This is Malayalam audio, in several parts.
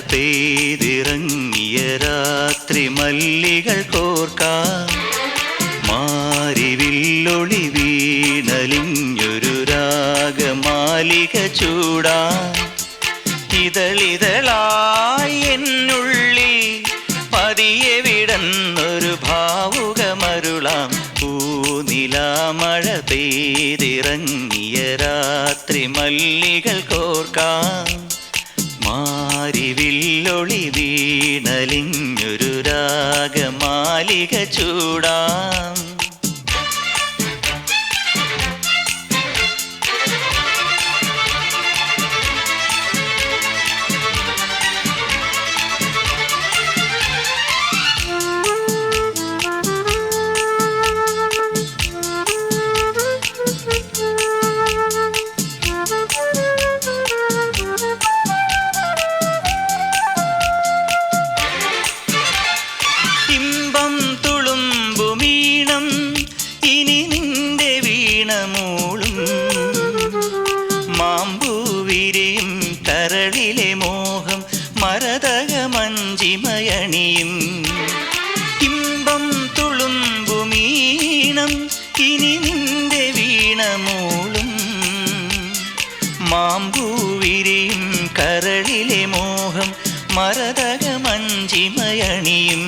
പെയ്തിറങ്ങിയ രാത്രി മല്ലികൾ കോർക്കാം മാരിവില്ലൊളി വീണലിഞ്ഞൊരു രാഗമാലിക ചൂടാം ഇതളിതളായി എന്നുള്ളിൽ പതിയെ വിടന്നൊരു ഭാവുകമരുളാം പൂനിലാമഴ പെയ്തിറങ്ങിയ രാത്രി മല്ലികൾ കോർക്കാം മാരിവില്ലൊളി വീണലിഞ്ഞൊരു രാഗമാലിക ചൂടാം മഞ്ചിമയണിയും ഇമ്പം തുളുമ്പുമീണം ഇനി നിന്റെ വീണമൂളും മാമ്പൂവിരിയും കരളിലെ മോഹം മരതക മഞ്ചിമയണിയും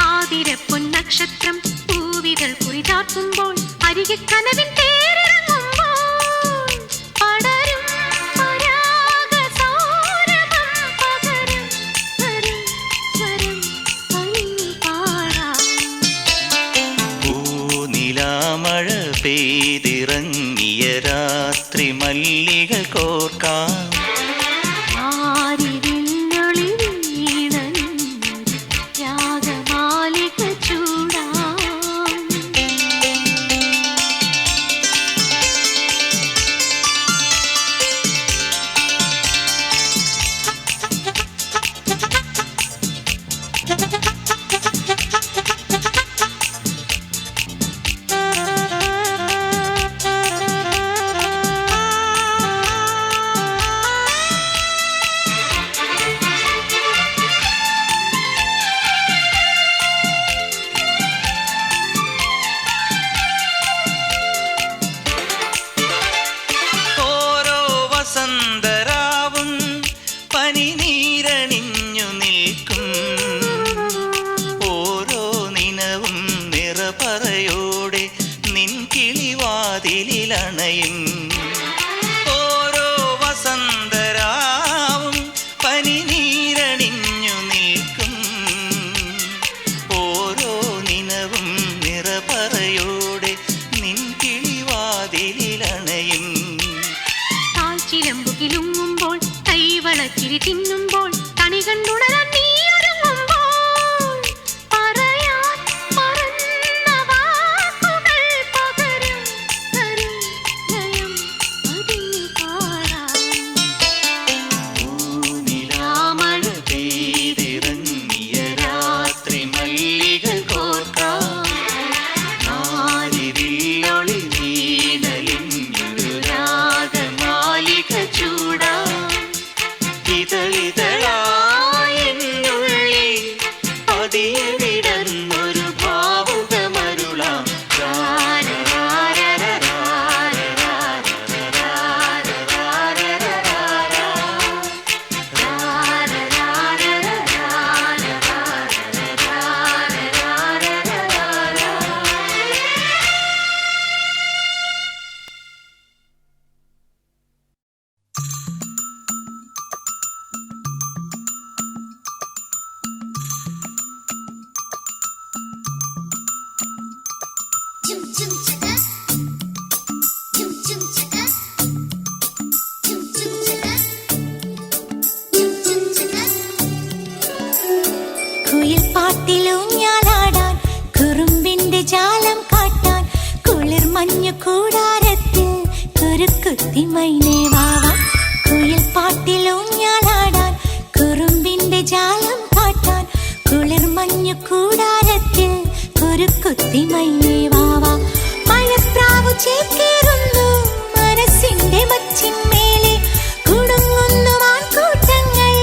ആതിരപ്പൊൻ നക്ഷത്രം പൂവിതൾ കുറിതാട്ടുമ്പോൾ അരികെ കനവിൻ തേരിറങ്ങുമ്പോൾ പടരും മഴ പെയ്തിറങ്ങിയ രാത്രി മല്ലികൾ കോർക്കാം ആരിവില്ലൊളി വീണലിഞ്ഞൊരു രാഗമാലിക ചൂടാം വസന്തരാവും പനിനീരണിഞ്ഞു നിൽക്കും ഓരോ നിനവും നിറപറയോടെ നിൻ കിളിവാതിലിലണയും ഓരോ വസന്തരാവും പനിനീരണിഞ്ഞു നിൽക്കും ഓരോ നിനവും നിറപറയോടെ നിൻ കിളിവാതിലിലണയും ചിലമ്പുകിലുങ്ങുമ്പോൾ കൈവളച്ചിരി തിന്നുമ്പോൾ കണി കണ്ടുണരാൻ നീ ഒരുങ്ങുമ്പോൾ പറയാൻ മറന്ന വാക്കുകൾ പകരും തരും ലയം അതിന് പാടാം പൂനിലാമഴ പെയ്തിറങ്ങിയ രാത്രി മല്ലികൾ കോർക്കാം മാരിവില്ലൊളി വീണലിഞ്ഞൊരു രാഗമാലിക ചൂടാം ഇതളിതളായെന്നുള്ളിൽ പതിയെ വിടന്നൊരു ഭാവുകമരുളാം കുയിൽ പാട്ടിലൂഞ്ഞാലാടാൻ കുറുമ്പിന്റെ ജാലം കാട്ടാൻ കുളിർ മഞ്ഞു കൂടാരത്തിൽ കുരുക്കുത്തി മൈനേ വാവാ കുയിൽ പാട്ടിലൂഞ്ഞാലാടാൻ കുറുമ്പിന്റെ ജാലം കാട്ടാൻ കുളിർ മഞ്ഞു കൂടാരത്തിൽ കുരുക്കുത്തി മൈനേ വാവാ മഴപ്രാവു ചേക്കേറുന്നു മനസ്സിന്റെ മച്ചിന്മേലെ കുടുങ്ങുന്നു മാൻകൂട്ടങ്ങൾ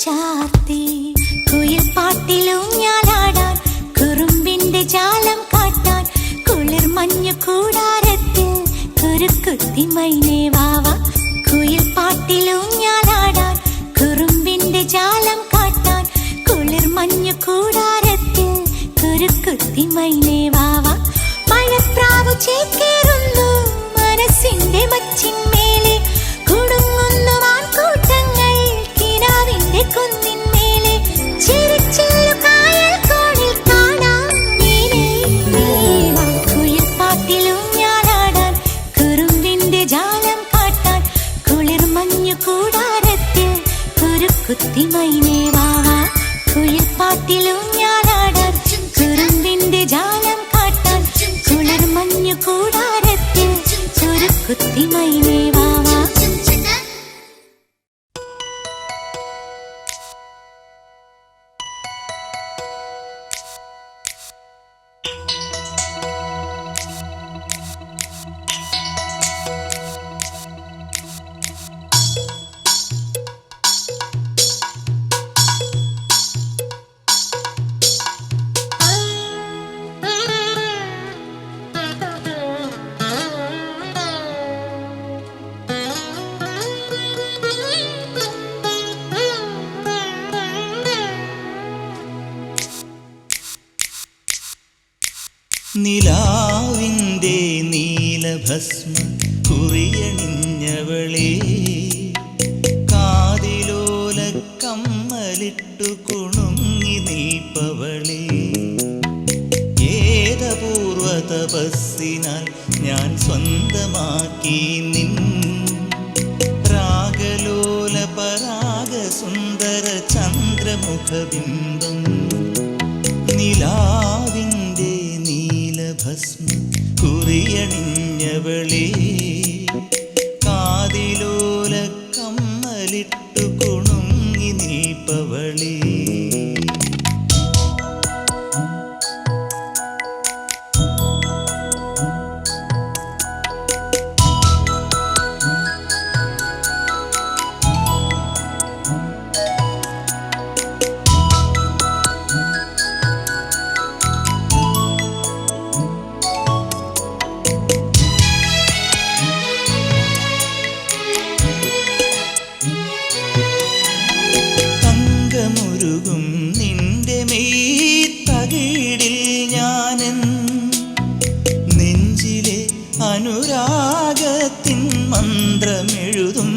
ചാർത്തി കുയിൽ പാട്ടിലൂഞ്ഞാലാടാൻ കുറുമ്പിന്റെ ജാലം കാട്ടാൻ കുളിർ മഞ്ഞു കൂടാരത്തിൽ കുരുക്കുത്തി മൈനേ വാവ കുയിൽ പാട്ടിലൂഞ്ഞാലാടാൻ കുറുമ്പിന്റെ ജാലം കാട്ടാൻ കുളിർ മഞ്ഞു കൂടാരത്തിൽ കുരുക്കുത്തി മൈനേ വാവ മഴപ്രാവു ചേക്കേറുന്നു മനസ്സിന്റെ മച്ചിന്മേലെ കുടുങ്ങുന്നു മാൻകൂട്ടങ്ങൾ കിനാവിന്റെ കുന്നിന്മേലെ ചിരിച്ചില്ലു കായൽ കോണിൽ കാണാം കുയിൽ പാട്ടിലൂഞ്ഞാലാടാൻ കുറുമ്പിന്റെ ജാലം കാട്ടാൻ കുളിർ മഞ്ഞു കൂടാരത്തിൽ കുരുക്കുത്തി മൈനേ വാവ കുയിൽ പാട്ടിലൂഞ്ഞാലാടാൻ കുറുമ്പിന്റെ ജാലം കാട്ടാൻ കുളിർ മഞ്ഞു കൂടാരത്തിൽ കുരുക്കുത്തി മൈനേ വാവ നിലാവിൻ്റെ നീലഭസ്മ കുറിയണിഞ്ഞവളേ കാതിലോല കമ്മലിട്ടു കുണുങ്ങി നിൽപ്പവളേ ഏതപൂർവ തപസ്സിനാൽ ഞാൻ സ്വന്തമാക്കി നിൻ രാഗലോല പരാഗ സുന്ദര ചന്ദ്രമുഖബിംബം നിലാവിൻ്റെ ഭസ്മ കുറിയണിഞ്ഞവളേ കാതിലോല കമ്മലിട്ടു കുണുങ്ങി നിൽപ്പവളേ നിന്റെ മെയ്തകിടിൽ ഞാനൻ നെഞ്ചിലെ അനുരാഗത്തിൻ മന്ത്രമെഴുതുമ്പോൾ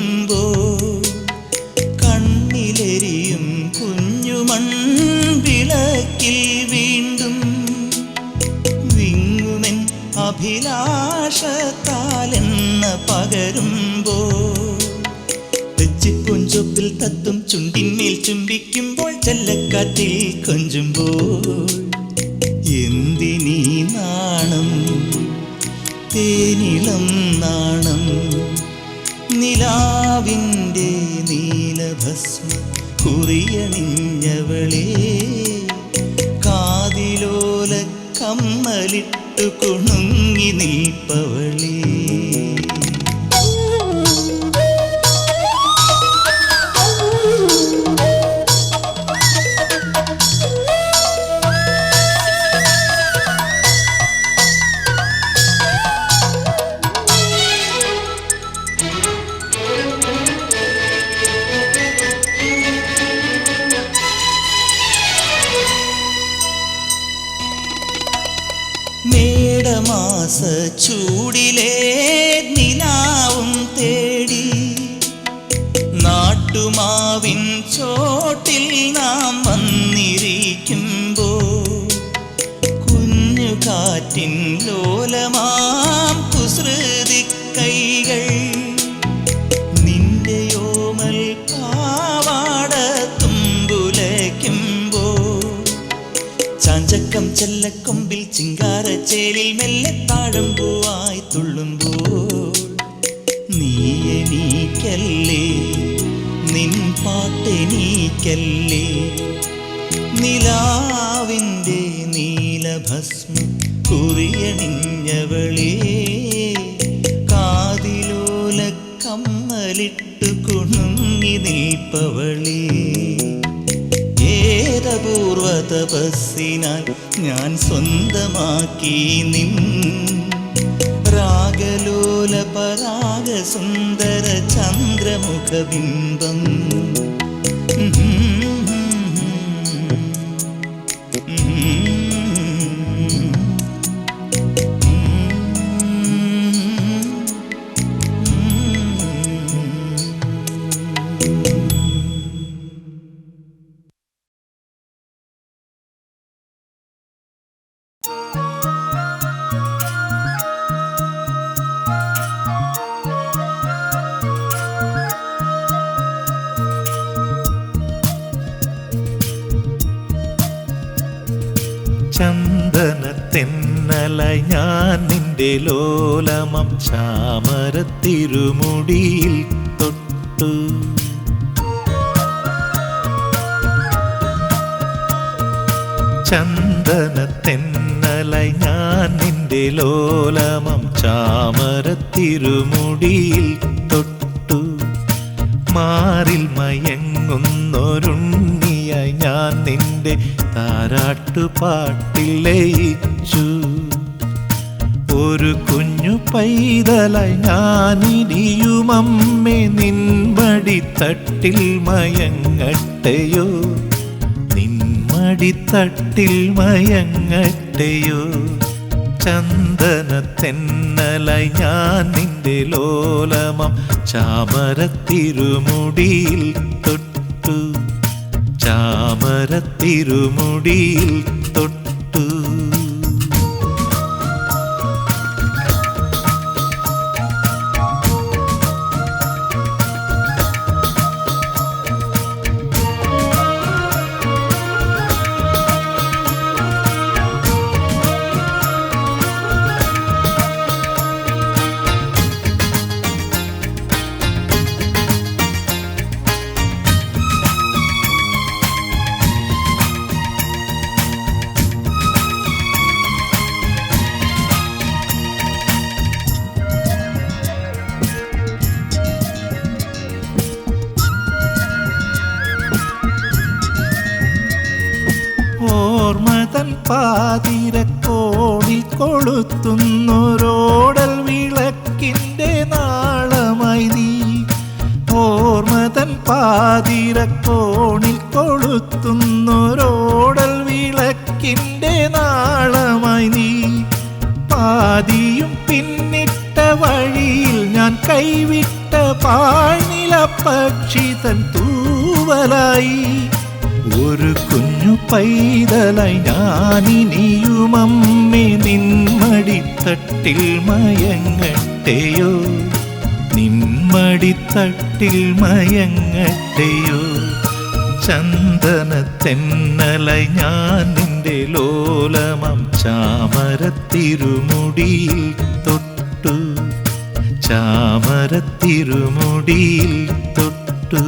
കണ്ണിലെരിയും കുഞ്ഞുമൺവിളക്കിൽ വീണ്ടും വിങ്ങുമെൻ അഭിലാഷത്താലെന്ന പകരുമ്പോൾ പൊഞ്ചൊപ്പിൽ തത്തും ചുണ്ടിന്മേൽ ചുംബിക്കുമ്പോൾ ചെല്ലക്കാറ്റിൽ കൊഞ്ചുമ്പോൾ എന്തിനീ നാണം തേനിളം നാണം നിലാവിൻ്റെ നീലഭസ്മ കുറിയണിഞ്ഞവളേ കാതിലോല കമ്മലിട്ടു കുണുങ്ങി നിൽപ്പവളേ മേടമാസ ചൂടിലെ നിലാവും തേടി നാട്ടുമാവിൻ ചോട്ടിൽ നാം വന്നിരിക്കുമ്പോൾ കുഞ്ഞു കാറ്റിൻ ലോലമാം കുസൃതി കൈകൾ നിന്റെയോമൽ പാവാട തുമ്പുലയ്ക്കുമ്പോൾ ചാഞ്ചക്കം ചെല്ലക്കൊമ്പിൽ ചിങ്കാരച്ചേലിൽ മെല്ലെ താഴമ്പൂവായി തുള്ളുമ്പോൾ നീ എനിക്കല്ലേ നിൻ പാട്ടെനിക്കല്ലേ നിലാവിൻ്റെ നീലഭസ്മ കുറിയണിഞ്ഞവളേ കാതിലോല കമ്മലിട്ടു കുണുങ്ങി നിൽപ്പവളേ അപൂർവ തപസ്സിനാൽ ഞാൻ സ്വന്തമാക്കി നിൻ രാഗലോല പരാഗ സുന്ദര ചന്ദ്രമുഖബിംബം. ചന്ദനത്തെന്നലായി ഞാൻ നിന്റെ ലോലമം ചാമരത്തിരുമുടിയിൽ തൊട്ടു. ചന്ദനത്തെന്നലായി ഞാൻ നിന്റെ ലോലമം ചാമരത്തിരുമുടിയിൽ തൊട്ടു. മാറിൽ മയങ്ങുന്നൊരുണ്ണിയായി ഞാൻ നിന്റെ താരാട്ടുപാട്ടിൽ ലയിച്ചു. ഒരു കുഞ്ഞു പൈതലായി ഞാനിനിയുമമ്മേ നിൻമടിത്തട്ടിൽ മയങ്ങട്ടെയോ, നിൻമടിത്തട്ടിൽ മയങ്ങട്ടെയോ. ചന്ദനത്തെന്നലായി ഞാൻ നിന്റെ ലോലമം ചാമരത്തിരുമുടിയിൽ തൊട്ടു. ചാമരത്തിരുമുടിയിൽ തൊട്ടു. ഓർമ്മതൻ പാതിരക്കോണിൽ കൊളുത്തുന്നൊരോടൽ വിളക്കിൻ്റെ നാളമായി നീ. ഓർമ്മതൻ പാതിരക്കോണിൽ കൊളുത്തുന്നൊരോടൽ വിളക്കിൻ്റെ നാളമായി നീ. പാതിയും പിന്നിട്ട വഴിയിൽ ഞാൻ കൈവിട്ട പാഴ്നില പക്ഷി തൻ തൂവലായി. ഒരു കുഞ്ഞു പൈതലായി ഞാനിനിയുമമ്മേ നിൻമടിത്തട്ടിൽ മയങ്ങട്ടെയോ, നിൻമടിത്തട്ടിൽ മയങ്ങട്ടെയോ. ചന്ദനത്തെന്നലായി ഞാൻ നിന്റെ ലോലമം ചാമരത്തിരുമുടിയിൽ തൊട്ടു. ചാമരത്തിരുമുടിയിൽ തൊട്ടു.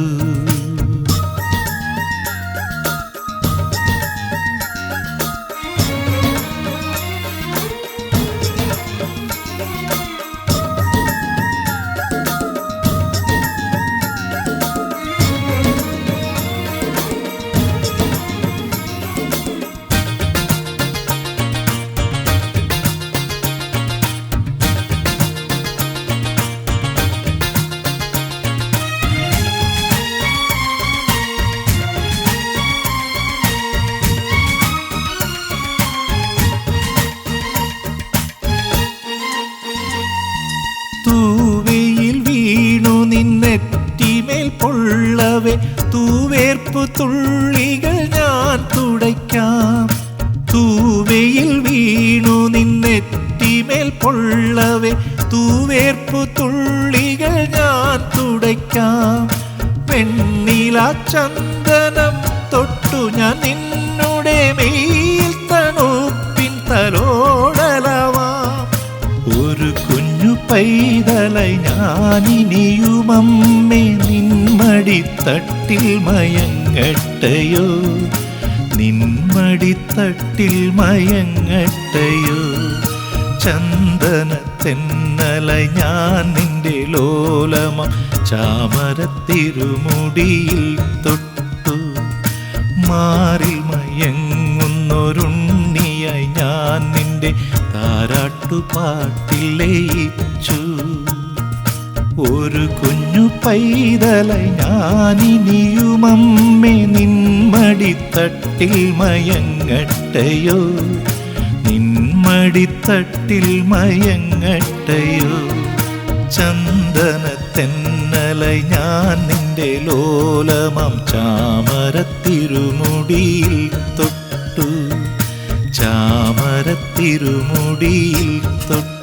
തൂവയിൽ വീണു നിന്നെറ്റിമേൽ പൊള്ളവേ തൂവേർപ്പു തുള്ളികൾ ഞാൻ തുടയ്ക്കാം. തൂവയിൽ വീണു നിന്നെറ്റിമേൽ പൊള്ളവേ തൂവേർപ്പു തുള്ളികൾ ഞാൻ തുടയ്ക്കാം. പെണ്ണില ചന്ദനം തൊട്ടു ഞാൻ നിന്നുടെ മേൽ തണുപ്പിൻ തലോടലവാം. ഒരു കുഞ്ഞു പൈതലായി ഞാനിനിയുമമ്മേ നിൻമടിത്തട്ടിൽ മയങ്ങട്ടെയോ, നിൻമടിത്തട്ടിൽ മയങ്ങട്ടെയോ. ചന്ദനത്തെന്നലായി ഞാൻ നിന്റെ ലോലമം ചാമരത്തിരുമുടിയിൽ തൊട്ടു. മാറിൽ മയങ്ങുന്നൊരുണ്ണിയായി ഞാൻ നിന്റെ താരാട്ടുപാട്ടിൽ ലയിച്ചു. ഒരു കുഞ്ഞു പൈതലായി ഞാനിനിയുമമ്മേ നിന്മടിത്തട്ടിൽ മയങ്ങട്ടയോ, നിന്മടിത്തട്ടിൽ മയങ്ങട്ടയോ. ചന്ദനത്തെന്നലായി ഞാൻ നിന്റെ ലോലമം ചാമരത്തിരുമുടിയിൽ തൊട്ടു, ചാമരത്തിരുമുടിയിൽ തൊട്ടു.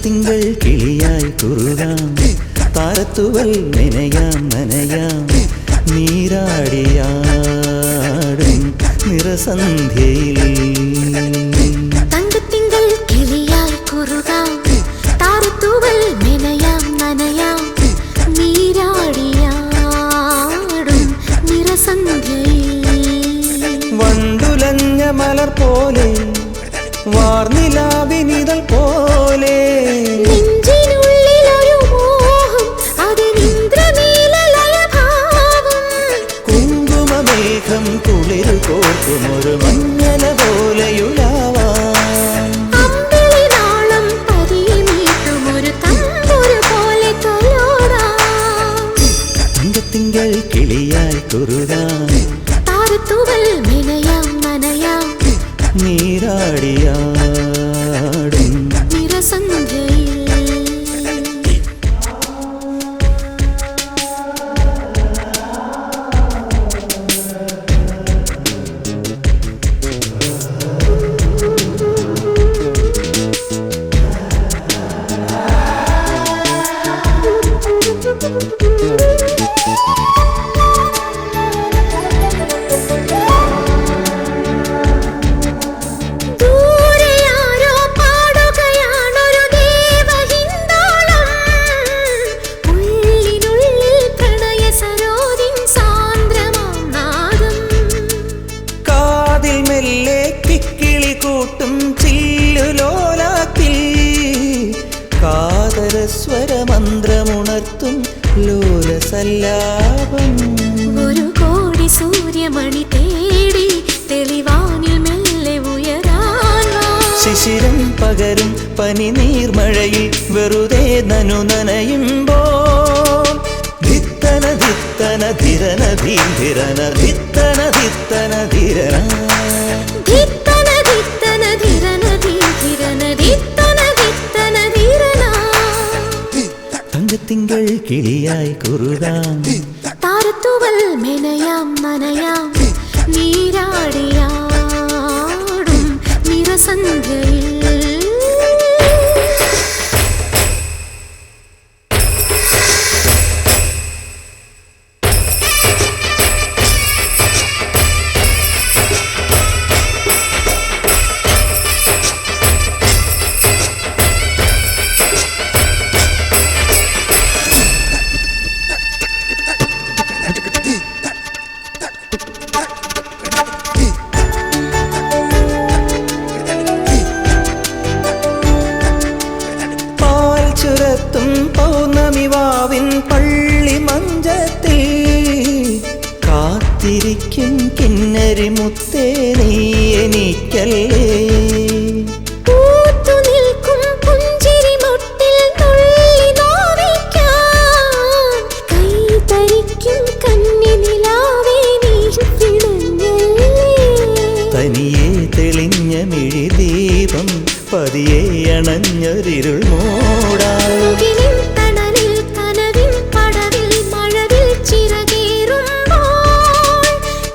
തിങ്കൾ കിളിയായി കുറുകാം, താരത്തുവൽ നനയാം നനയാം, നീരാടിയാടും നിറസന്ധ്യയിൽ. തങ്കത്തിങ്കൾ കിളിയായി കുറുകാം, താരത്തുവൽ നനയാം നനയാം, നീരാടിയാടും നിറസന്ധ്യയിൽ. വണ്ടുലഞ്ഞ മലർ പോലെ വാർനിലാവിനിതൾ പോലെ നെഞ്ചിനുള്ളിലൊരു മോഹം, അതിനിന്ദ്രനീലലയഭാവം. കുങ്കുമമേഘം കുളിരു കോർക്കുമൊരു മഞ്ഞല പോലെയുലാവാം. അമ്പിളിനാളം പതിയെ മീട്ടുമൊരു തമ്പുരു പോലെ തൊലോടാം. തങ്കത്തിങ്കൾ കിളിയായി കുറുകാം, താരത്തുവൽ നനയാം നനയാം, നീരാടിയാടും നിറസന്ധ്യയിൽ. സ്വരമന്ത്രമുണർത്തും ലോലസല്ലാപം. ഒരു കോടി സൂര്യമണി തേടി തെളിവാനിൽ മെല്ലെ ഉയരാൻ വാ. ശിശിരം പകരും പനി നീർമഴയിൽ വെറുതെ നനു നനയുമ്പോൾ ധിത്തന ധിത്തന ധിരന ധീരന ധിത്തന ധിത്തന ധിരന ധിത്തന ധിത്തന ധിരന ധീരന ധിത്തന ധിത്തന ധിരന. തങ്കത്തിങ്കൾ കിളിയായി കുറുകാം, താരത്തുവൽ മെനയാം നനയാം, നീരാടിയാടും നിറസന്ധ്യയിൽ. പൗർണമിവാവിൻ പള്ളി മഞ്ചത്തിൽ കാത്തിരിക്കും കിന്നരി മുത്തേ നീ എനിക്കല്ലേ. പൂത്തുനിൽക്കും പുഞ്ചിരി മുട്ടിൽ തുള്ളി നോവിക്കാൻ കൈതരിക്കും കന്നി നിലാവേ നീ കിടന്നല്ലേ. തനിയെ തെളിഞ്ഞ മിഴിദീപം പതിയെ അണഞ്ഞൊരിരുൾ മൂടാറുകിലും തണലിൽ കനവിൻ പടവിൽ മഴവിൽ ചിറകേറുമ്പോൾ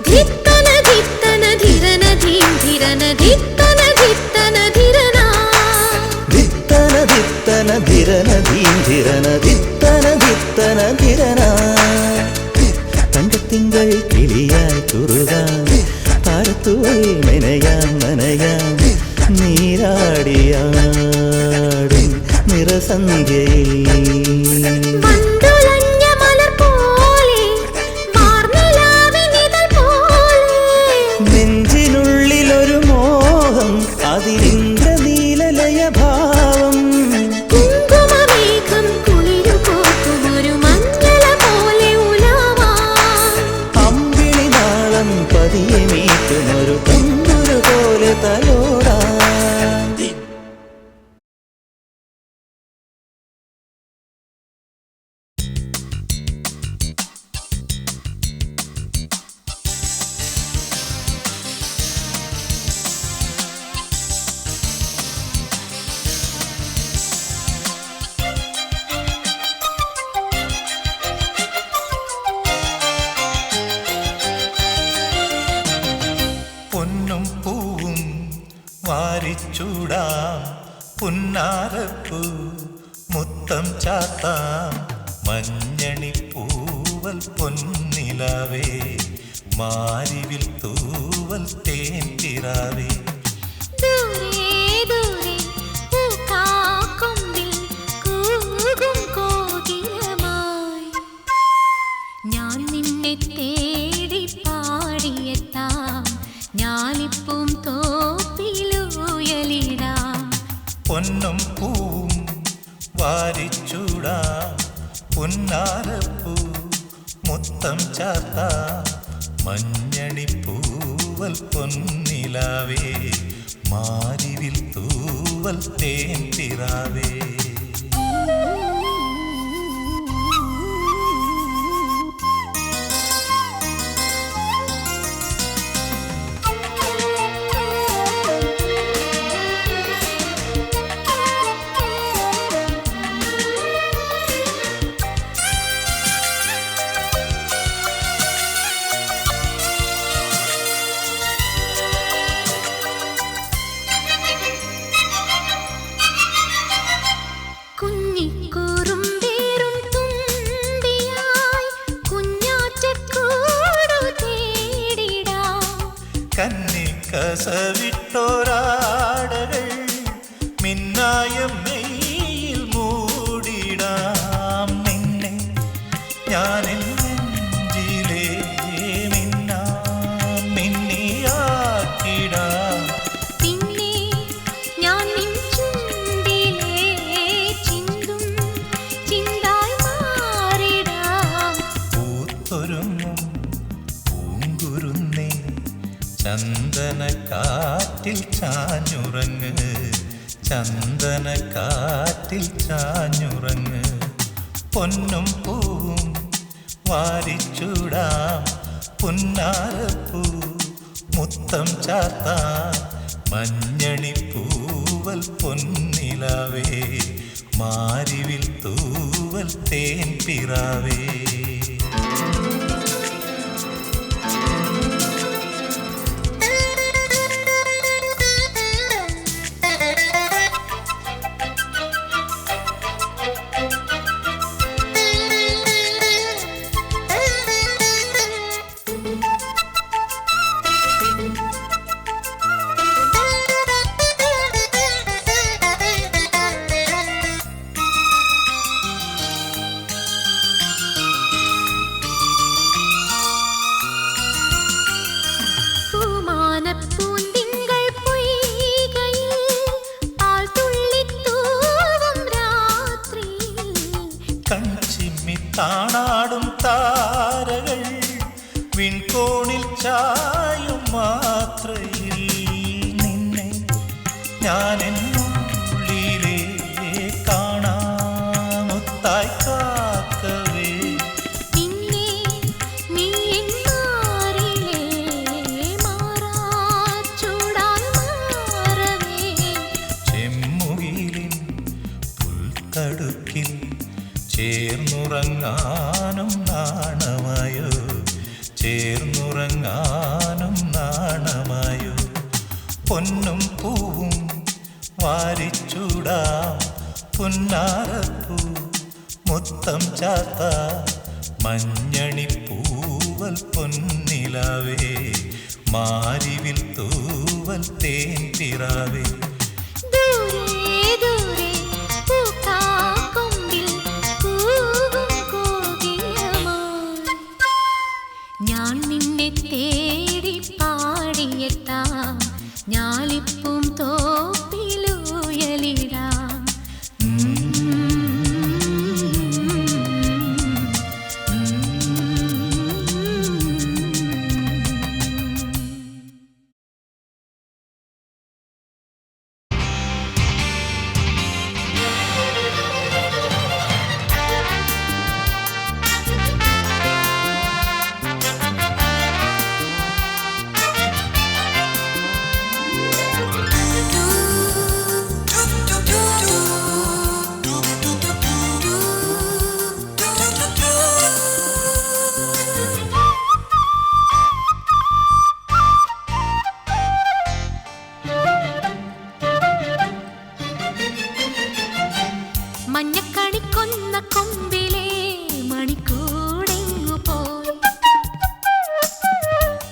ധിത്തന ധിത്തന ധിരന ധീരന ധിത്തന ധിത്തന ധിരന ധിത്തന ധിത്തന ധിര ധിത്തന തങ്കത്തിങ്കൾ കിളിയായി കുറുകാൻ താരത്തുവേ മെനയാൻ നനയാൻ നീരാടിയാടും നിറസന്ധ്യയിൽ നെഞ്ചിനുള്ളിലൊരു മോഹം അതിരിന്ദ്ര നീലലയ ഭാവം അമ്പിളി നാളം പതിയെ മീറ്റുമൊരു തമ്പുരു പോലെ തലോടാ പൊന്നും പൂവും വാരിച്ചൂടാം പുന്നാരപ്പൂ മുത്തം ചാത്താം മഞ്ഞണി പൂവൽ പൊന്നിലാവേ മാരിവിൽ തൂവൽ തേൻപിറാവേ ഞാൻ നിന്നെ തേടി പാടിയെത്താം ഞാനിപ്പം തോപ്പിലുയലിടാം പൊന്നും പൂവും വാരിച്ചൂടാം പുന്നാരപ്പൂ മുത്തം ചാത്താം മഞ്ഞണി പൂവൽ പൊന്നിലാവേ മാരിവിൽ തൂവൽ തേൻപിറാവേ കസവിട്ടോരാടകൾ മിന്നായം മെയ്യിൽ മൂടിടാം നിന്നെ ഞാൻ നെഞ്ചിലേ മിന്നിയാക്കിടാം പിന്നെ ഞാൻ നിൻ ചുണ്ടിലേ ചിന്തും ചിന്തായി മാറിടാം പൂത്തൊരുങ്ങും പൂങ്കുരുന്നേ ചന്ദനക്കാറ്റിൽ ചാഞ്ഞുറങ്ങ് ചന്ദനക്കാറ്റിൽ ചാഞ്ഞുറങ്ങ് പൊന്നും പൂവും വാരിച്ചൂടാം പുന്നാരപ്പൂ മുത്തം ചാത്താം മഞ്ഞണി പൂവൽ പൊന്നിലാവേ മാരിവിൽ തൂവൽ തേൻപിറാവേ താണാടും താരകൾ വിൺകോണിൽ ചായും മാത്രയിൽ നിന്നെ ഞാൻ എന്നുള്ളിലേ കാണാമൊത്തായി കാക്കവേ പിന്നെ നീ എന്നാറിലേ മാറാച്ചൂടായി മാറവേ ചെമ്മുകിലിൻ പുൽത്തടുക്കിൽ ചേർന്നുറങ്ങാനും നാണമായോ ചേർന്നുറങ്ങാനും നാണമായോ പൊന്നും പൂവും പുന്നാരപ്പൂ മുത്തം ചാത്ത മഞ്ഞണിപ്പൂവൽ പൊന്നിലാവേ മാരിവിൽ തൂവൽ തേൻ പിറാവേ ഞാൻ നിന്നെ തേടി പാടിയെത്താം ഞാലിപ്പും തോപ്പിലുയലിടാം മഞ്ഞക്കണിക്കൊന്ന കൊമ്പിലെ മണിക്കൂടെങ്ങു പോയി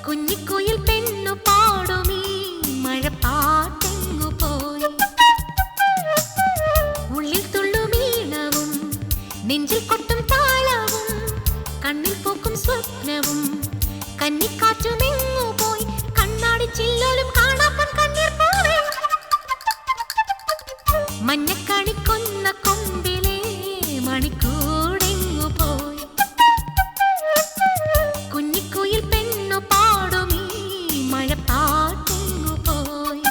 കുഞ്ഞിക്കുയിൽ പെണ്ണു പാടുമീ മഴപ്പാട്ടെങ്ങു പോയി ഉള്ളിൽ തുള്ളുമീണവും നെഞ്ചിൽ കൊട്ടും താളവും കണ്ണിൽ പൂക്കും സ്വപ്നവും കന്നിക്കാറ്റുമെങ്ങു പോയി കണ്ണാടി ചില്ലോലും കാണാപ്പൻ കണ്ണീർ പോവേ മഞ്ഞക്കണിക്കൊന്ന കൊമ്പിലെ മണിക്കൂടെങ്ങു പോയി കുഞ്ഞിക്കുയിൽ പെണ്ണു പാടുമീ മഴപ്പാട്ടെങ്ങു പോയി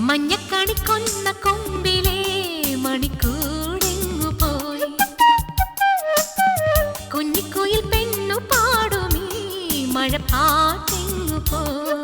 മഞ്ഞക്കണിക്കൊന്ന കൊമ്പിലെ മണിക്കൂടെങ്ങു പോയി കുഞ്ഞിക്കുയിൽ പെണ്ണു പാടുമീ മഴപ്പാട്ടെങ്ങു പോയി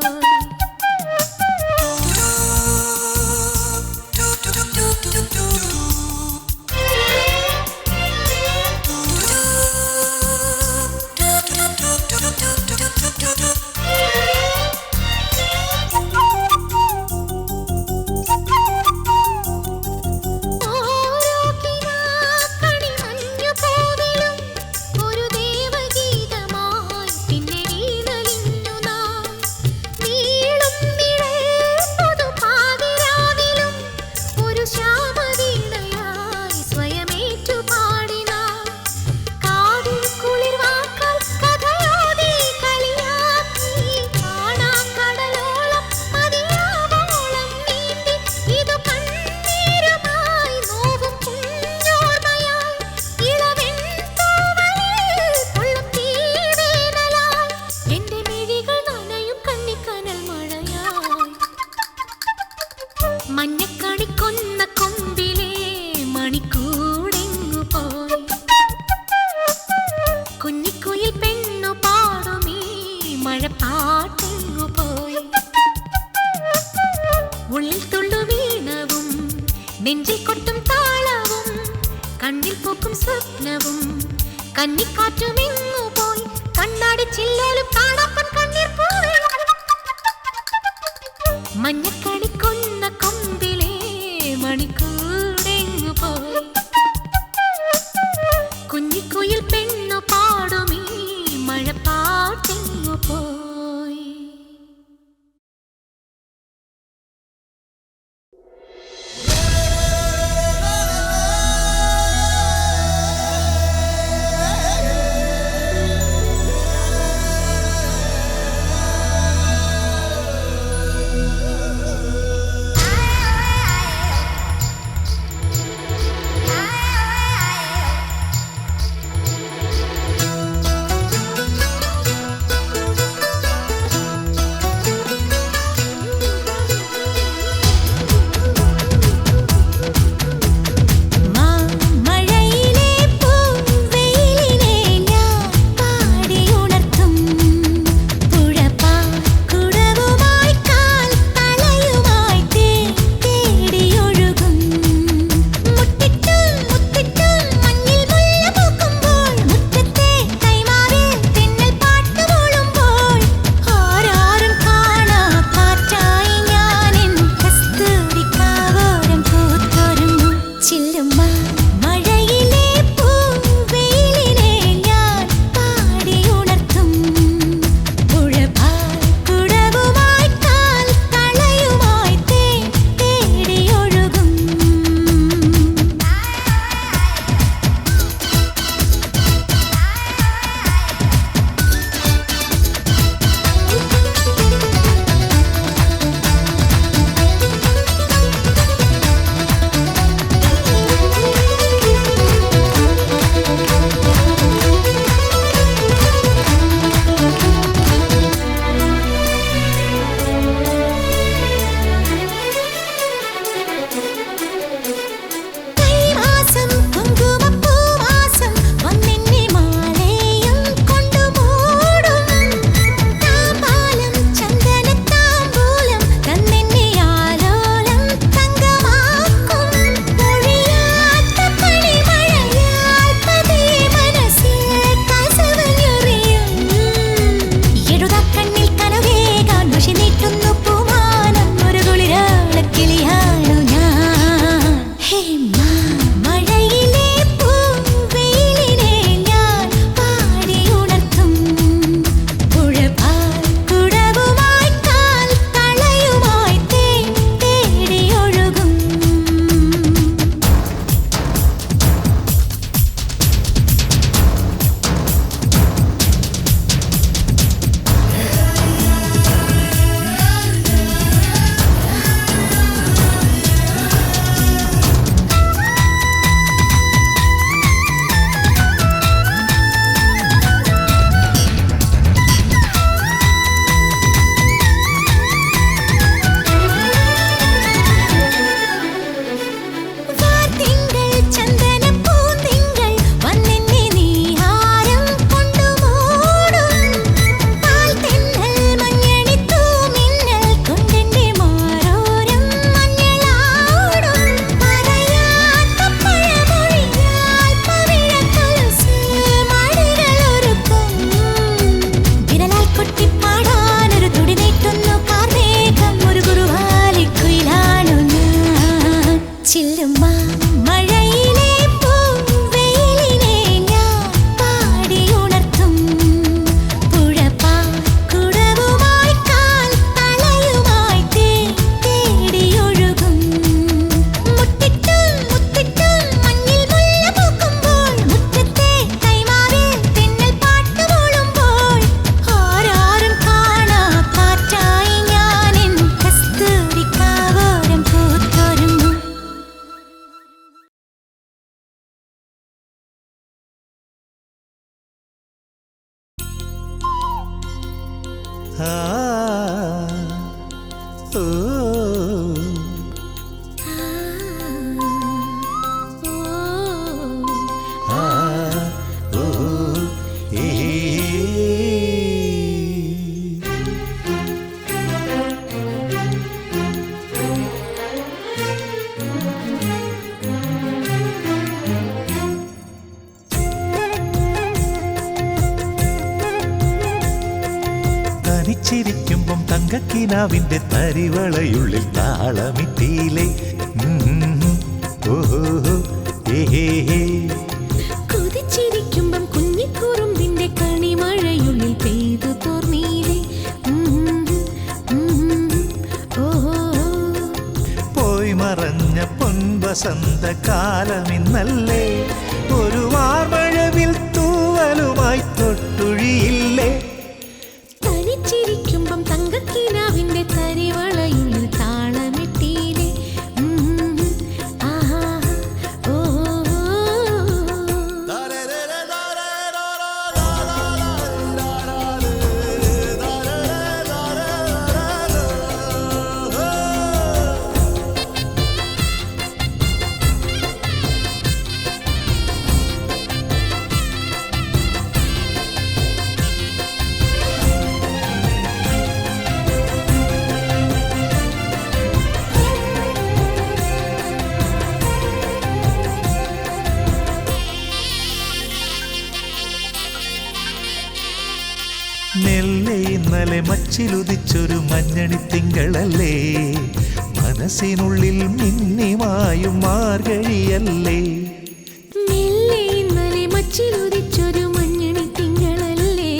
മഞ്ഞക്കണിക്കൊന്ന കൊമ്പിലെ മണിക്കൂടെങ്ങു പോയി കുഞ്ഞിക്കുയിൽ പെണ്ണു പാടുമീ മഴപ്പാട്ടെങ്ങു പോയി ഉള്ളിൽ തുള്ളുവീണവും നെഞ്ചിൽ കൊട്ടും താളവും കണ്ണിൽ പൂക്കും സ്വപ്നവും കന്നിക്കാറ്റുമെങ്ങു പോയി കണ്ണാടി ചില്ലോലും കാണാപ്പൻ കണ്ണീർ പോവേ മഞ്ഞക്കണിക്കൊന്ന കൊമ്പിലെ മണിക്കൂടെങ്ങു പോയി കുഞ്ഞിക്കുയിൽ പെണ്ണു പാടുമീ മഴപ്പാട്ടെങ്ങു പോയി. തനിച്ചിരിക്കുമ്പം തങ്കക്കിനാവിന്റെ തരിവളയുള്ളിൽ താളമിട്ടിയിലെ ഓഹോ ഏഹേ കൊതിച്ചിരിക്കുമ്പം കുഞ്ഞിക്കുറുമ്പിന്റെ കണിമഴയുള്ളിൽ പെയ്തു തോർന്നീലേ പോയി മറഞ്ഞ പൊൻവസന്ത കാലമിന്നല്ലേ ഒരു വാർമഴവിൽ തൂവലുമായി തൊട്ടുഴിയില്ലേ തനിച്ചിരിക്കുമ്പം തങ്കക്കിനാവിന്റെ തരിവളയുള്ളിൽ താളമിട്ടീലേ ആഹാ ഓ നെല്ലെ ഇന്നലെ മച്ചിലുദിച്ചൊരു മഞ്ഞണി തിങ്കളല്ലേ മനസ്സിനുള്ളിൽ മിന്നിമായും മാർഗഴിയല്ലേ മെല്ലെ ഇന്നലെ മച്ചിലുദിച്ചൊരു മഞ്ഞണി തിങ്കളല്ലേ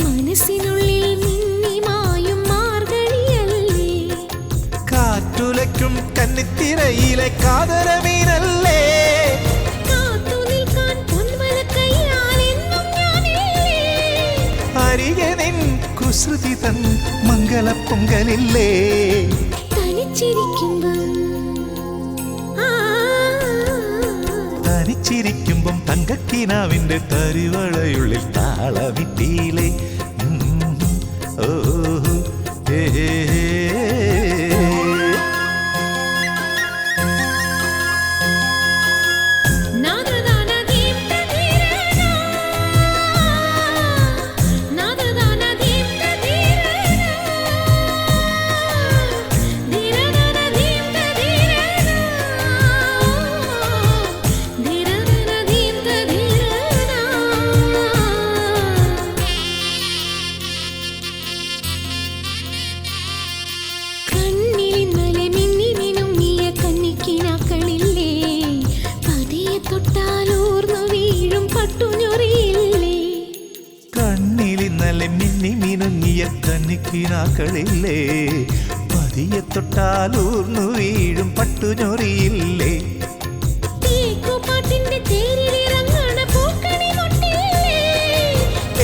മനസ്സിനുള്ളിൽ മിന്നിമായും മാർഗഴിയല്ലേ കാറ്റുലയ്ക്കും കന്നിത്തിരയിലെ കാതരമീനല്ലേ കാത്തു നിൽക്കാൻ പൊൻവലക്കൈയാലെന്നും ഞാനില്ലേ അരികെ നിൻ കുസൃതി തൻ മംഗളപ്പൊങ്കലില്ലേ തനിച്ചിരിക്കുമ്പം തങ്കക്കിനാവിന്റെ തരിവളയുള്ളിൽ താളമിട്ടിയിലെ ഓ കണ്ണിലിന്നലെ മിന്നി മിനുങ്ങിയ കന്നിക്കിനാക്കളില്ലേ പതിയെ തൊട്ടാലൂർന്നു വീഴും പട്ടുഞൊറിയില്ലേ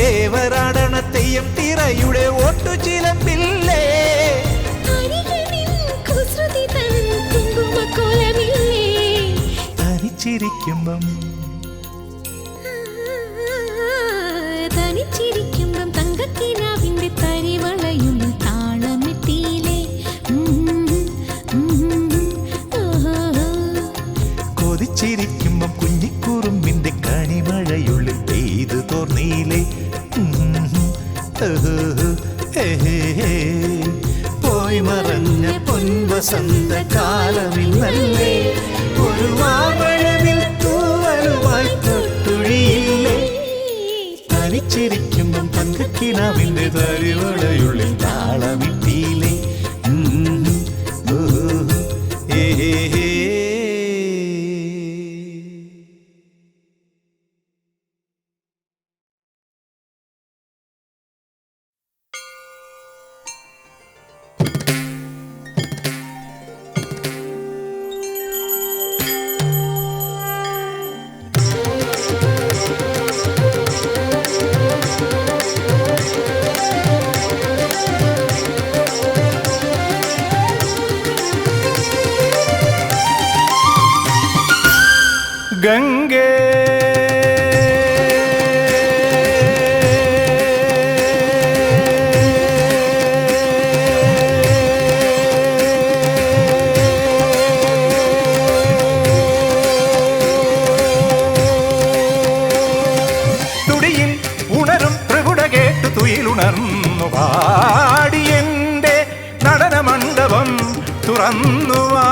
ഏവരാടണ തെയ്യം തിറയുടെ ഓട്ടു ചിലമ്പില്ലേ തനിച്ചിരിക്കുമ്പം തനിച്ചിരിക്കുമ്പം തങ്കക്കിനാവിന്റെ തരിവളയുള്ളിൽ താളമിട്ടീലേ കൊതിച്ചിരിക്കുമ്പം കുഞ്ഞിക്കുറുമ്പിന്റെ കണിമഴയുള്ളിൽ പെയ്തു തോർന്നീലേ പോയി മറഞ്ഞ പൊൻവസന്ത കാലമിന്നല്ലേ ഒരു വാമഴവിൽ തൂവലുമായി തൊട്ടുഴിയില്ലേ തനിച്ചിരിക്കുമ്പം തങ്കക്കിനാവിന്റെ തരിവളയുള്ളിൽ താളമിട്ടിയില്ലേ ഗംഗേ തുടിയിൽ ഉണരും പ്രകുട കേട്ടു തുയിലുണർന്നു പാടിയെന്റെ നടനമണ്ഡപം തുറന്നുവാ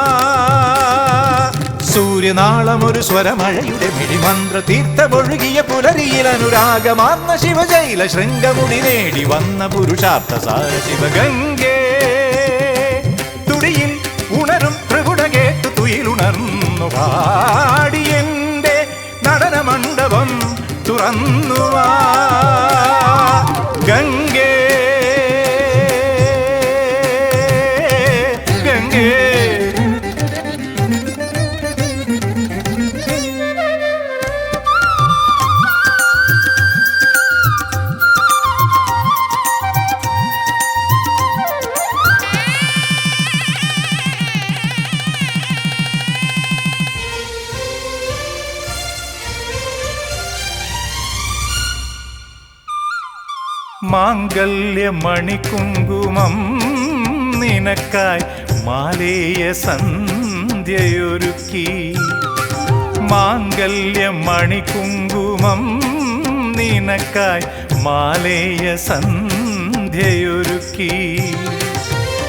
സൂര്യ സൂര്യനാളമൊരു സ്വരമഴയുടെ മിഴിമന്ത്ര തീർത്ഥമൊഴുകിയ പുലരിയിൽ അനുരാഗമാർന്ന ശിവജൈല ശൃംഗമുടി നേടി വന്ന പുരുഷാർത്ഥ സാര ശിവഗംഗേ തുടിയിൽ ഉണരും ത്രിപുട കേട്ടു തുയിലുണർന്നു പാടി എന്റെ നടന മണ്ഡപം തുറന്നുവാ ഗംഗേ ഗംഗേ. മാംഗല്യമണികുങ്കുമം നിനക്കായി മാലേയ സന്ധ്യയൊരുക്കി മാംഗല്യമണികുങ്കുമം നിനക്കായി മാലേയ സന്ധ്യയൊരുക്കി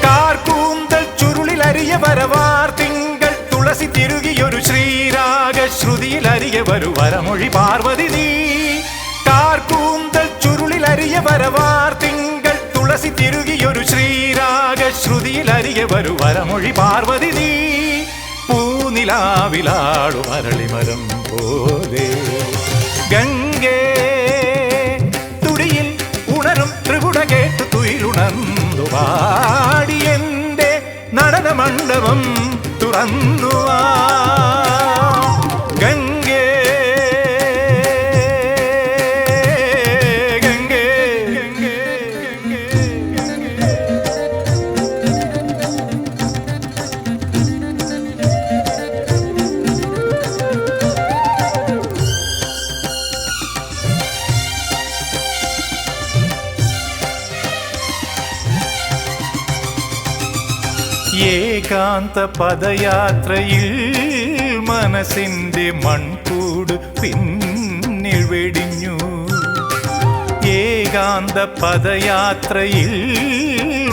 കാർക്കൂന്തൽ ചുരുളിലരിയ വരവാർ തിങ്കൾ തുളസി തിരുകിയൊരു ശ്രീരാഗ ശ്രുതിയിലരിയ വരു വരമൊഴി പാർവതി നീ കാർക്കൂന്തൽ ചുരുളിലരിയ വരവാർ തിങ്കൾ തുളസി തിരുകിയൊരു ശ്രീരാഗ ശ്രുതിയിലരിയ വരു വരമൊഴി പാർവതി നീ പൂനിലാവിലാടു മരളിമരം പോലെ ഗംഗേ തുടിയിൽ ഉണരും ത്രിപുട കേട്ടു തുയിലുണർന്നു പാടി എന്റെ നടന മണ്ഡപം തുറന്നുവാ ഗംഗേ ഗംഗേ ഗംഗേ ഏകാന്ത പദയാത്രയിൽ മനസ്സിന്റെ മൺകൂട് പിന്നിൽ വെടിഞ്ഞു ഏകാന്ത പദയാത്രയിൽ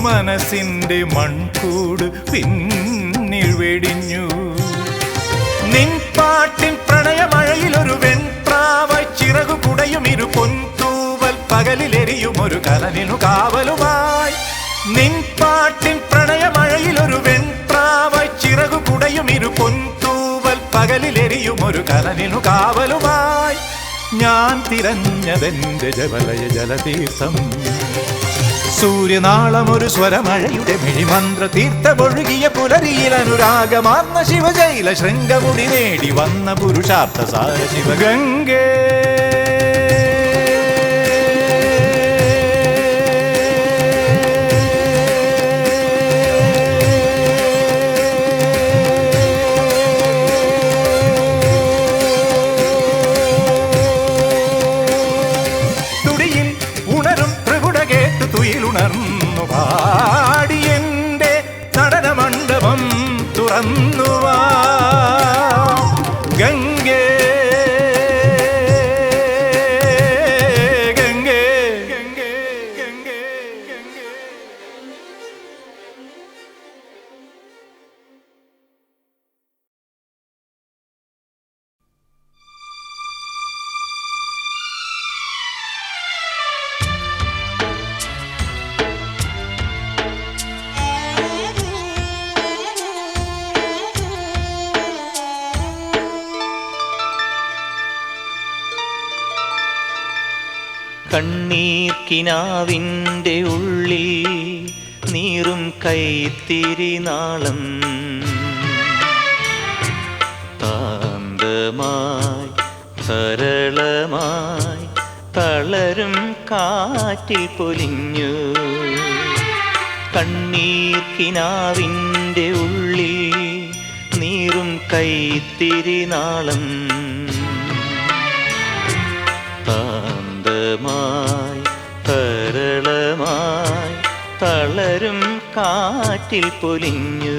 മനസ്സിന്റെ മൺകൂട് പിന്നിൽ വെടിഞ്ഞു നിൻ പാട്ടിൻ പ്രണയമഴയിലൊരു വെൺപ്രാവായി ചിറകു കുടയും ഇരു പൊൻതൂവൽ പകലിലെരിയും ഒരു കനലിനു കാവലുമായി നിൻ പാട്ടിൻ പ്രണയമഴയിലൊരു വെൺപ്രാവായി ചിറകു കുടയും ഇരു പൊൻതൂവൽ പകലിലെരിയും ഒരു കനലിനു കാവലുമായി ഞാൻ തിരഞ്ഞതെന്റെ ജവലയ ജലതീർത്ഥം സൂര്യനാളമൊരു സ്വരമഴയുടെ മിഴിമന്ത്ര തീർത്ഥമൊഴുകിയ പുലരിയിൽ അനുരാഗമാർന്ന ശിവജൈല ശൃംഗമുടി നേടി വന്ന പുരുഷാർത്ഥ സാര ശിവഗംഗേ ഉണർന്നു പാടി എന്റെ നടന മണ്ഡപം തുറന്നുവാ ഗംഗേ ഗംഗേ ഗംഗേ ഗംഗേ ഗംഗേ. കണ്ണീർക്കിനാവിൻ്റെ ഉള്ളിൽ നീറും കൈത്തിരി നാളം താന്തമായി സരളമായി തളരും കാറ്റിൽ പൊലിഞ്ഞു കണ്ണീർക്കിനാവിൻ്റെ ഉള്ളിൽ നീറും കൈത്തിരി നാളം താന്തമായി തരളമായി തളരും കാറ്റിൽ പൊലിഞ്ഞു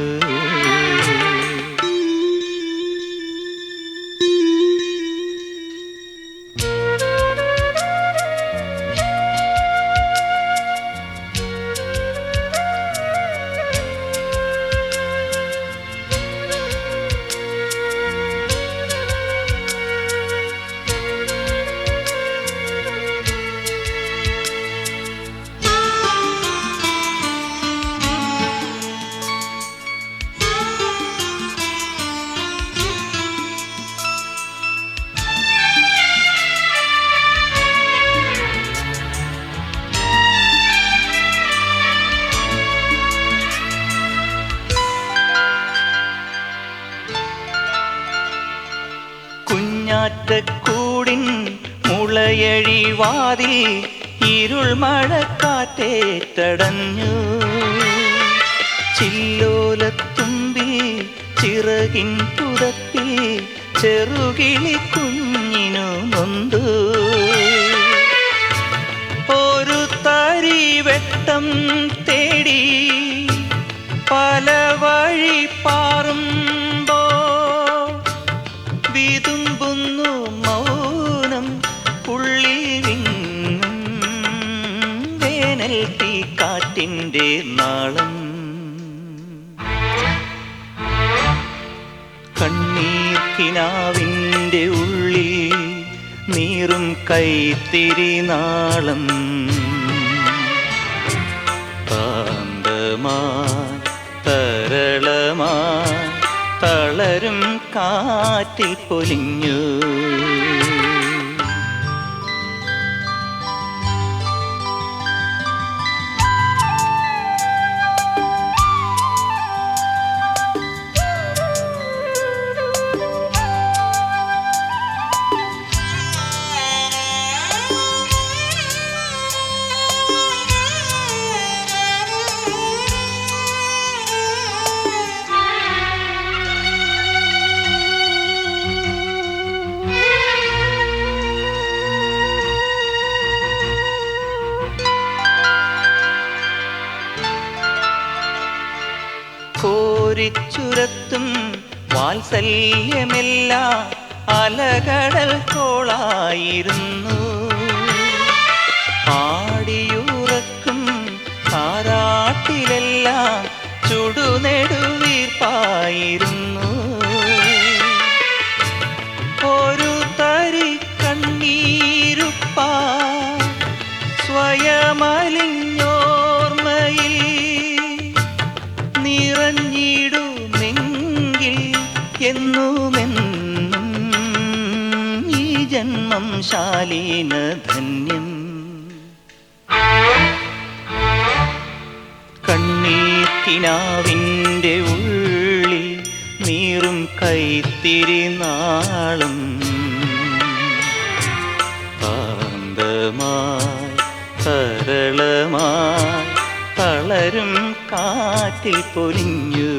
മുളയഴിവാതിൽ ഇരുൾ മഴക്കാറ്റേറ്റടഞ്ഞു. ചില്ലോലത്തുമ്പിൽ ചിറകിൻ പുറത്തിൽ ചെറുകിളി കുഞ്ഞിനു നൊന്തു. ഒരു തരി വെട്ടം തേടി പല വഴി പാറുമ്പോ വിതുമ്പുന്നു മൗനം ഉള്ളിൽ വിങ്ങും വേനൽ തീക്കാറ്റിൻ്റെ നാളം. കണ്ണീർ കിനാവിൻ്റെ ഉള്ളിൽ നീറും കൈത്തിരി നാളം. കാന്തമായി തരളമായി തളരും കാറ്റിൽ പൊലിഞ്ഞു. കോരിച്ചുരത്തും വാത്സല്യമെല്ലാം അലകടൽ കോളായിരുന്നു. ആടിയുറക്കും താരാട്ടിലെല്ലാം ചുടുനെടുവീർപ്പായിരുന്നു. ഒരു തരി കണ്ണീരുപ്പാ സ്വയമലിഞ്ഞോർമ്മയിൽ നിറഞ്ഞിടുമെങ്കിൽ എന്നുമെന്നും ഈ ജന്മം ശാലീന ധന്യം. കണ്ണീർ കിനാവിൻ്റെ ഉള്ളിൽ നീറും കൈത്തിരി നാളം. കാന്തമായി സരളമായി തളരും കാറ്റിൽ പൊലിഞ്ഞു.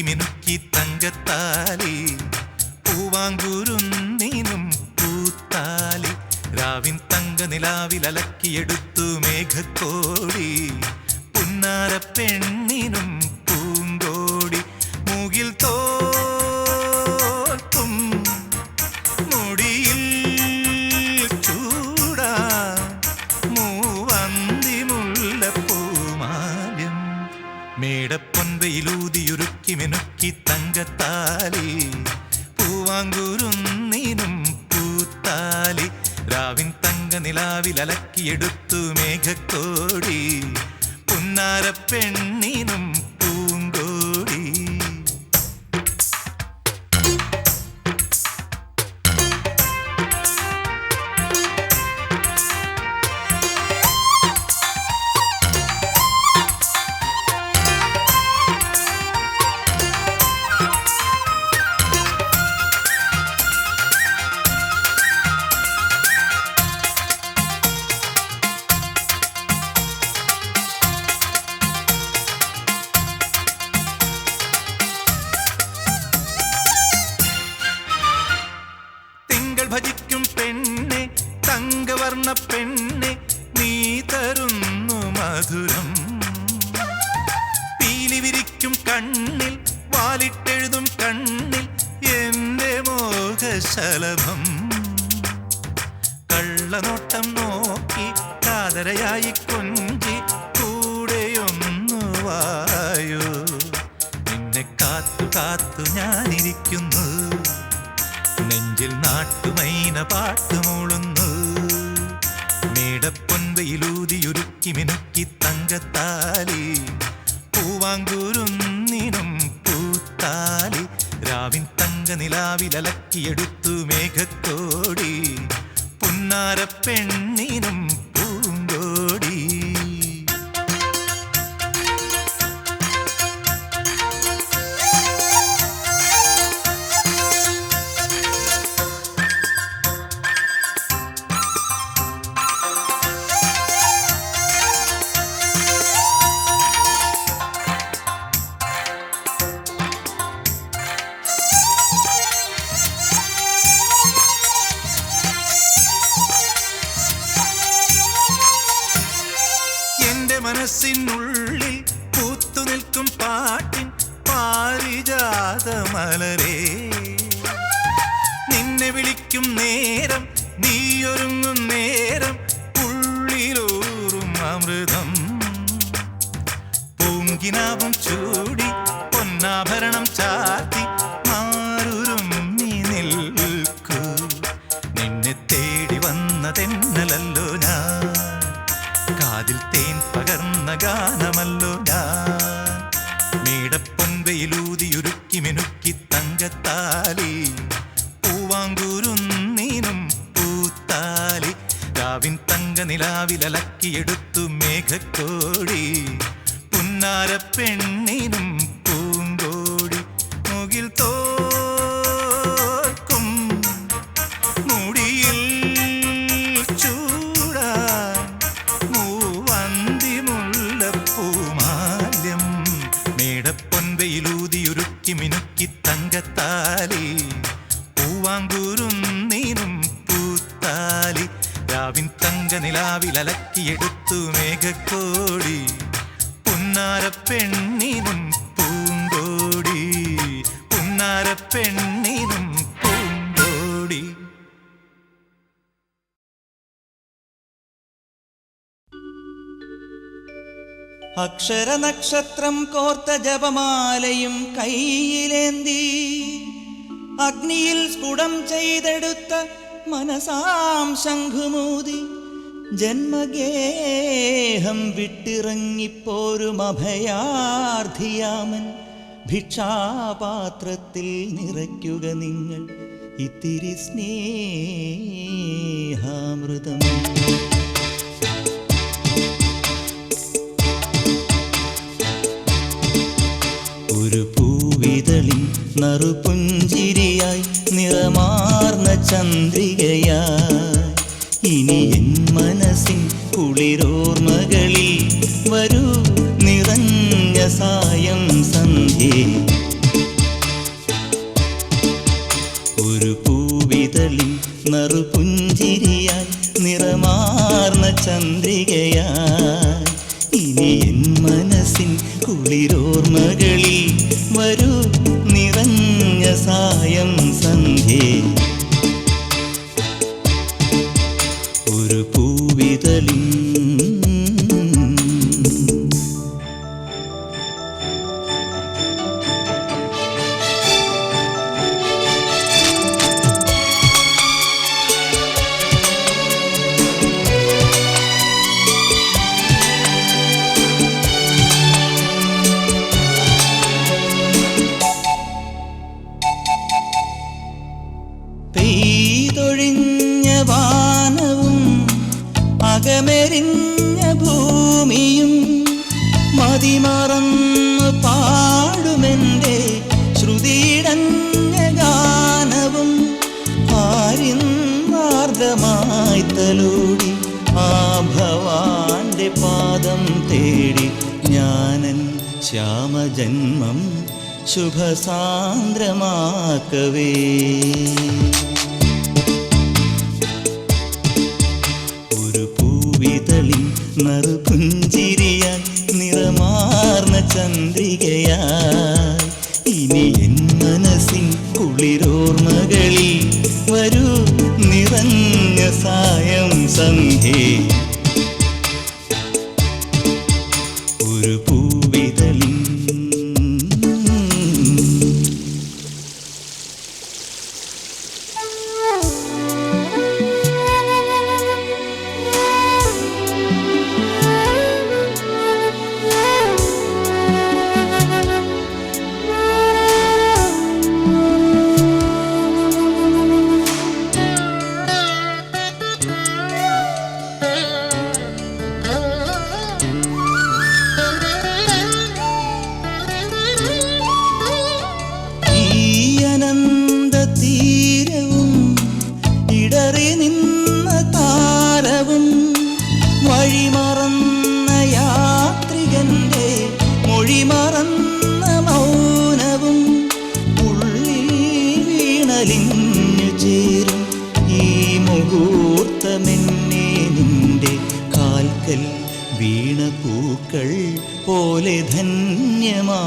മിനുക്കി തങ്കത്താലി പൂവാങ്കുരുന്നിനും പൂത്താലി രാവിൻ തങ്ക നിലാവിലലക്കിയെടുത്തു മേഘക്കോടി പുന്നാര പെണ്ണിനും പൂങ്കോടി മൂകിൽ തോൽക്കും മുടിയിൽ ചൂടാ മൂവന്തി മുല്ലപ്പൂമാല്യം മേടപ്പൊൻവയിലൂതിയുരുക്കി മിനുക്കി തങ്കത്താലി പൂവാങ്കുരുന്നിനും പൂത്താലി രാവിൻ തങ്ക നിലാവിലലക്കിയെടുത്തു മേഘക്കോടി പുന്നാര പെണ്ണിനും പൂങ്കോടി. ഭജിക്കും പെണ്ണെ തങ്കവർണ്ണ പെണ്ണെ നീ തരുന്നു മധുരം പീലി വിരിക്കും കണ്ണിൽ വാലിട്ടെഴുതും കണ്ണിൽ എന്റെ മോഹശലഭം. കള്ളനോട്ടം നോക്കി കാതരയായി കൊഞ്ചി കൂടെയൊന്നു വായോ. നിന്നെ കാത്തു കാത്തു ഞാനിരിക്കുന്നു, നെഞ്ചിൽ നാട്ടുമൈന പാട്ടുമൂളുന്നു. മേടപ്പൊൻവയിലൂതിയുരുക്കി മിനുക്കി തങ്കത്താലി, പൂവാങ്കൂരുന്നിനും പൂത്താലി. രാവിൻ തങ്ക നിലാവിലലക്കിയെടുത്തു മേഘക്കോടി, പുന്നാരപ്പെണ്ണിനും പൂങ്കോടി. മനസ്സിനുള്ളിൽ പൂത്തു നിൽക്കും പാട്ടിൻ പാരിജാതമലരേ, നിന്നെ വിളിക്കും നേരം നീയൊരുങ്ങും നേരം ഉള്ളിലൂറും അമൃതം. പൂങ്കിനാവും ചൂടി പൊന്നാഭരണം ചാത്തി മാറുരുമ്മി നിൽക്കൂ. നിന്നെ തേടി വന്നതെന്നലല്ലോ ഞാൻ, കാതിൽ തേൻ പകർന്ന ഗാനമല്ലോ ഞാൻ. മേടപ്പൊൻവയിലൂതിയുരുക്കി മിനുക്കി തങ്കത്താലി, പൂവാങ്കൂരുന്നിനും പൂത്താലി. രാവിൻ തങ്ക നിലാവിലലക്കിയെടുത്തു മേഘക്കോടി, പുന്നാരപ്പെണ്ണിനും പൂങ്കോടി. മുകിൽ തോർക്കും മുടിയിൽ ചൂടാൻ മൂവന്തിമുല്ലപ്പൂമാല്യം. മേടപ്പൊൻവയിലൂതിയുരുക്കി മിനുക്കി തങ്കത്താലി, പൂവാങ്കൂരുന്നിനും പൂത്താലി. രാവിൻ തങ്ക നിലാവിലലക്കിയെടുത്തു മേഘക്കോടി, പുന്നാരപ്പെണ്ണിനും പൂങ്കോടി, പുന്നാരപ്പെണ്ണിനും പൂങ്കോടി. അക്ഷരനക്ഷത്രം കോർത്ത ജപമാലയും കയ്യിലേന്തി, അഗ്നിയിൽ സ്ഫുടം ചെയ്തെടുത്ത മനസാം ശംഖുമൂതി, ജന്മഗേഹം വിട്ടിറങ്ങിപ്പോരും അഭയാർത്ഥിയാമൻ. ഭിക്ഷാപാത്രത്തിൽ നിറയ്ക്കുക നിങ്ങൾ ഇത്തിരി സ്നേഹാമൃതം. ഒരു പൂവിതളിൽ നറുപുഞ്ചിരിയായി നിറമാർന്ന ചന്ദ്രികയായി, ഇനി എൻ മനസ്സിൻ കുളിരോർമകളിൽ വരൂ നിറഞ്ഞ സായം സന്ധ്യേ. ഒരു പൂവിതളിൽ നറുപുഞ്ചിരിയായി നിറമാർന്ന ചന്ദ്രികയായി, ഇനി എൻ മനസ്സിൻ കുളിരോർമകളിൽ വരൂ നിറഞ്ഞ സായം സന്ധ്യേ. ഒരു പൂവിതളിൽ പെയ്തൊഴിഞ്ഞ വാനവും അകമെരിഞ്ഞ ഭൂമിയും മതിമറന്ന് പാടുമെൻ്റെ ശ്രുതിയിടഞ്ഞ ഗാനവും, ആരിന്നാർദ്രമായി തലോടി ആ ഭവാന്റെ പാദം തേടി ഞാനൻ ശ്യാമജന്മം ശുഭസാന്ദ്രമാക്കവേ. ഒരു പൂവിതളിൽ നറുപുഞ്ചിരിയായി നിറമാർന്ന ചന്ദ്രികയായി, ഇനി കുളിരോർമകളിൽ വരൂ നിറഞ്ഞ സായം സന്ധ്യേ ഒരു പൂവിതളിൽ വഴിമറന്ന യാത്രികന്റെ മൊഴിമറന്ന മൗനവും ഉള്ളിൽ വീണലിഞ്ഞു ചേരും ഈ മുഹൂർത്തമെന്നെ നിന്റെ കാൽക്കൽ വീണ പൂക്കൾ പോലെ ധന്യമാക്കവേ